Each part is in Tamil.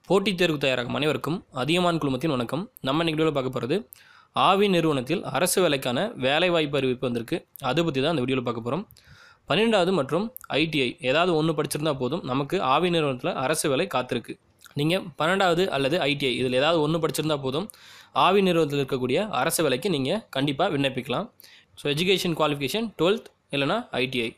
போட்டித் தேர்வு தயாராகும் அனைவருக்கும் அதியமான் குழுமத்தின் வணக்கம். நம்ம இன்னைக்கு வீடியோவில் பார்க்க போகிறது ஆவி நிறுவனத்தில் அரசு வேலைக்கான வேலைவாய்ப்பு அறிவிப்பு வந்திருக்கு. அதை பற்றி தான் அந்த வீடியோவில் பார்க்க போகிறோம். 12வது மற்றும் ஐடிஐ ஏதாவது ஒன்று படிச்சிருந்தா போதும், நமக்கு ஆவி நிறுவனத்தில் அரசு வேலை காத்திருக்கு. நீங்கள் 12வது அல்லது ஐடிஐ இதில் ஏதாவது ஒன்று படிச்சிருந்தா போதும், ஆவி நிறுவனத்தில் இருக்கக்கூடிய அரசு வேலைக்கு நீங்கள் கண்டிப்பாக விண்ணப்பிக்கலாம். ஸோ எஜுகேஷன் குவாலிஃபிகேஷன் 12th இல்லைனா ஐடிஐ.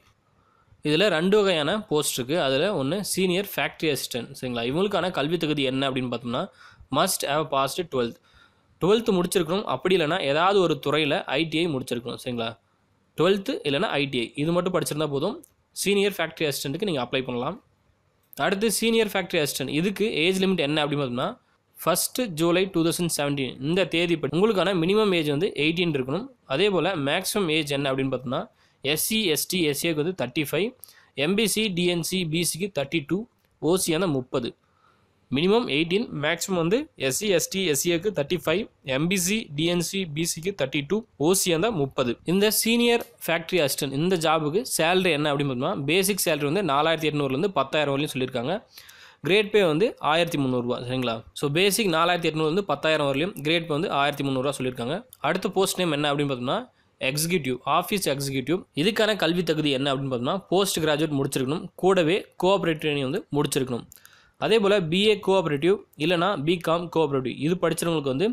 இதில் 2 வகையான போஸ்ட் இருக்குது. அதில் ஒன்று சீனியர் ஃபேக்ட்ரி அசிஸ்டன்ட், சரிங்களா? இவங்களுக்கான கல்வி தகுதி என்ன அப்படின்னு பார்த்தோம்னா, மஸ்ட் ஹேவ் பாஸ்ட் 12th முடிச்சிருக்கணும். அப்படி இல்லைனா ஏதாவது ஒரு துறையில் ஐடிஐ முடிச்சிருக்கணும், சரிங்களா? 12th இல்லைனா ஐடிஐ இது மட்டும் படிச்சிருந்தா போதும், சீனியர் ஃபேக்ட்ரி அசிஸ்டண்ட்டுக்கு நீங்கள் அப்ளை பண்ணலாம். அடுத்து சீனியர் ஃபேக்ட்ரி அசிஸ்டன்ட், இதுக்கு ஏஜ் லிமிட் என்ன அப்படின்னு பார்த்தோம்னா 1 ஜூலை 2017 இந்த தேதிப்படி உங்களுக்கான மினிமம் ஏஜ் வந்து 18 இருக்கணும். அதே போல் மேக்ஸிமம் ஏஜ் என்ன அப்படின்னு பார்த்தோம்னா SC ST SAக்கு வந்து 35, MBC DNC BCக்கு 32, OC அந்த 30. மினிமம் 18, மேக்ஸிமம் வந்து SC ST SAக்கு 35, MBC DNC BCக்கு 32, OC அந்த 30. இந்த சீனியர் ஃபேக்ட்ரி அசிஸ்டன்ட் இந்த ஜாபுக்கு சேலரி என்ன அப்படின்னு பார்த்தோம்னா, பேசிக் சேலரி வந்து 4800லேருந்து 10,000 வரையும் சொல்லியிருக்காங்க. கிரேட் பே வந்து 1300 ரூபா, சரிங்களா? ஸோ பேசிக் 4800லேருந்து 10,000 வரலையும், கிரேட் பே வந்து 1300 ரூபா சொல்லியிருக்காங்க. அடுத்த போஸ்ட் நேம் என்ன அப்படின்னு பார்த்தோம்னா எக்ஸிக்யூட்டிவ், ஆஃபீஸ் எக்ஸிக்யூட்டிவ். இதுக்கான கல்வி தகுதி என்ன அப்படின்னு பார்த்தோம்னா போஸ்ட் கிராஜுவேட் முடிச்சிருக்கணும். கூடவே கோஆப்ரேட்டிவ் ட்ரைனிங் வந்து முடிச்சிருக்கணும். அதே போல் BA கோஆப்ரேட்டிவ் இல்லைனா BCom கோஆப்ரேட்டிவ் இது படித்தவங்களுக்கு வந்து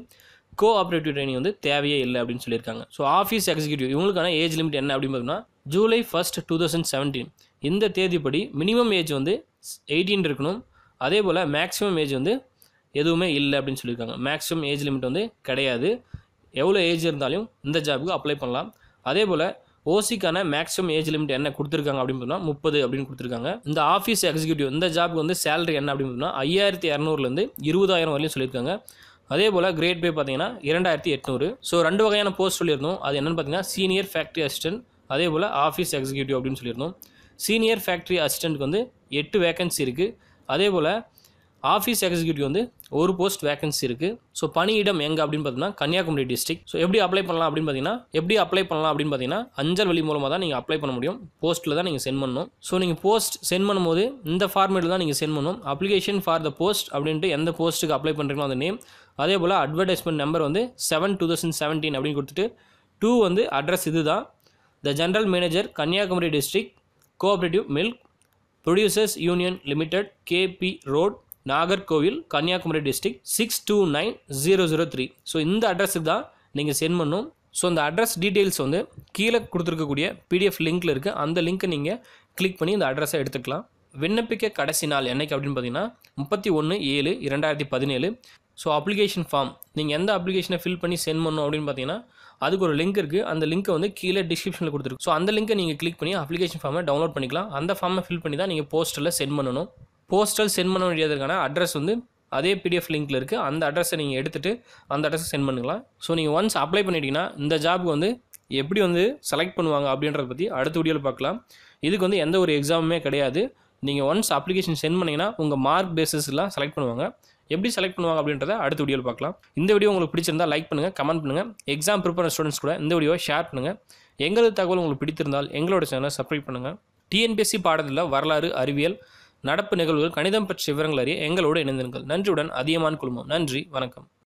கோஆப்ரேட்டிவ் ட்ரைனிங் வந்து தேவையே இல்லை அப்படின்னு சொல்லியிருக்காங்க. ஸோ ஆஃபீஸ் எக்ஸிக்யூட்டிவ் இவங்களுக்கான ஏஜ் லிமிட் என்ன அப்படின்னு பார்த்தோம்னா ஜூலை 1, 2017 இந்த தேதிப்படி மினிமம் ஏஜ் வந்து 18 இருக்கணும். அதே போல் மேக்ஸிமம் ஏஜ் வந்து எதுவுமே இல்லை அப்படின்னு சொல்லியிருக்காங்க. மேக்ஸிமம் ஏஜ் லிமிட் வந்து கிடையாது. எவ்வளோ ஏஜ் இருந்தாலும் இந்த ஜாபுக்கு அப்ளை பண்ணலாம். அதே போல் ஓசிக்கான மேக்ஸிமம் ஏஜ் லிமிட் என்ன கொடுத்துருக்காங்க அப்படின்னு பார்த்தோம்னா 30 அப்படின்னு கொடுத்துருக்காங்க. இந்த ஆஃபீஸ் எக்ஸிக்யூட்டிவ் இந்த ஜாபுக்கு வந்து சேலரி என்ன அப்படின்னு பார்த்தோம்னா 5200லேருந்து 20,000 வரையும் சொல்லியிருக்காங்க. அதே போல் கிரேட் பே பார்த்தீங்கன்னா 2800. ஸோ 2 வகையான போஸ்ட் சொல்லியிருந்தோம். அது என்னென்னு பார்த்தீங்கன்னா சீனியர் ஃபேக்ட்ரி அசிஸ்டன்ட், அதே போல் ஆஃபீஸ் எக்ஸிக்யூட்டிவ் அப்படின்னு சொல்லியிருந்தோம். சீனியர் ஃபேக்ட்ரி அசிஸ்டண்ட்டுக்கு வந்து 8 வேகன்சி இருக்குது. அதே போல் ஆஃபீஸ் எக்ஸிக்யூட்டிவ் வந்து ஒரு போஸ்ட் வேகன்சி இருக்குது. ஸோ பணியிடம் எங்கே அப்படின்னு பார்த்தீங்கன்னா கன்னியாகுமரி டிஸ்ட்ரிக்ட். ஸோ எப்படி அப்ளை பண்ணலாம் அப்படின்னு பார்த்தீங்கன்னா அஞ்சல் வழி மூலமாக தான் நீங்கள் அப்ளை பண்ண முடியும். போஸ்ட்டில் தான் நீங்கள் சென்ட் பண்ணணும். ஸோ நீங்கள் போஸ்ட் சென்ட் பண்ணும்போது இந்த ஃபார்மேட்டில் தான் நீங்கள் சென்ட் பண்ணணும். அப்ளிகேஷன் ஃபார் த போஸ்ட் அப்படின்ட்டு எந்த போஸ்ட்டுக்கு அப்ளை பண்ணுறீங்களோ அந்த நேம், அதே போல் அட்வர்டைஸ்மெண்ட் நம்பர் வந்து 7/2017 அப்படின்னு கொடுத்துட்டு 2 வந்து அட்ரஸ் இது தான், the general manager Kanyakumari district cooperative milk producers union limited KP road Nagercoil Kanyakumari district 629003. So இந்த அட்ரஸுக்கு தான் நீங்கள் சென்ட் பண்ணணும். ஸோ அந்த அட்ரஸ் டீட்டெயில்ஸ் வந்து கீழே கொடுத்துருக்கக்கூடிய PDF லிங்க்கில் இருக்குது. அந்த லிங்க்கை நீங்கள் கிளிக் பண்ணி இந்த அட்ரஸை எடுத்துக்கலாம். விண்ணப்பிக்க கடைசி நாள் என்னைக்கு அப்படின்னு பார்த்தீங்கன்னா 31/7/2017. ஸோ அப்ளிகேஷன் ஃபார்ம் நீங்கள் எந்த அப்ளிகேஷனை ஃபில் பண்ணி சென்ட் பண்ணணும் அப்படின்னு பார்த்தீங்கன்னா அதுக்கு ஒரு லிங்க் இருக்குது. அந்த லிங்க்கை வந்து கீழே டிஸ்கிரிப்ஷனில் கொடுத்துருக்கு. ஸோ அந்த லிங்க்கை நீங்கள் கிளிக் பண்ணி அப்ளிகேஷன் ஃபார்மை டவுன்லோட் பண்ணிக்கலாம். அந்த ஃபார்மை ஃபில் பண்ணி தான் நீங்கள் போஸ்ட்டில் சென்ட் பண்ணணும். போஸ்டல் சென்ட் பண்ண வேண்டியதுக்கான அட்ரஸ் வந்து அதே PDF லிங்க்கில் இருக்குது. அந்த அட்ரஸை நீங்கள் எடுத்துகிட்டு அந்த அட்ரஸை சென்ட் பண்ணிக்கலாம். ஸோ நீங்கள் ஒன்ஸ் அப்ளை பண்ணிட்டீங்கன்னா இந்த ஜாபுக்கு வந்து எப்படி வந்து செலக்ட் பண்ணுவாங்க அப்படின்றத பற்றி அடுத்த வீடியோவில் பார்க்கலாம். இதுக்கு வந்து எந்த ஒரு எக்ஸாமுமே கிடையாது. நீங்கள் ஒன்ஸ் அப்ளிகேஷன் சென்ட் பண்ணிங்கன்னா உங்கள் மார்க் பேசிஸ்லாம் செலக்ட் பண்ணுவாங்க. எப்படி செலக்ட் பண்ணுவாங்க அப்படின்றத அடுத்த வீடியோவில் பார்க்கலாம். இந்த வீடியோ உங்களுக்கு பிடிச்சிருந்தால் லைக் பண்ணுங்கள், கமெண்ட் பண்ணுங்கள். எக்ஸாம் ப்ரிப்பேர் ஸ்டூடெண்ட்ஸ் கூட இந்த வீடியோவை ஷேர் பண்ணுங்கள். எங்களது தகவல் உங்களுக்கு பிடித்திருந்தால் எங்களோட சேனலை சப்ஸ்கிரைப் பண்ணுங்கள். TNPSC பாடத்தில் வரலாறு, அறிவியல், நடப்பு நிகழ்வுகள், கணிதம் பற்றிய விவரங்கள் அறிய எங்களோடு இணைந்திருங்கள். நன்றியுடன் அதியமான் குழுமம். நன்றி, வணக்கம்.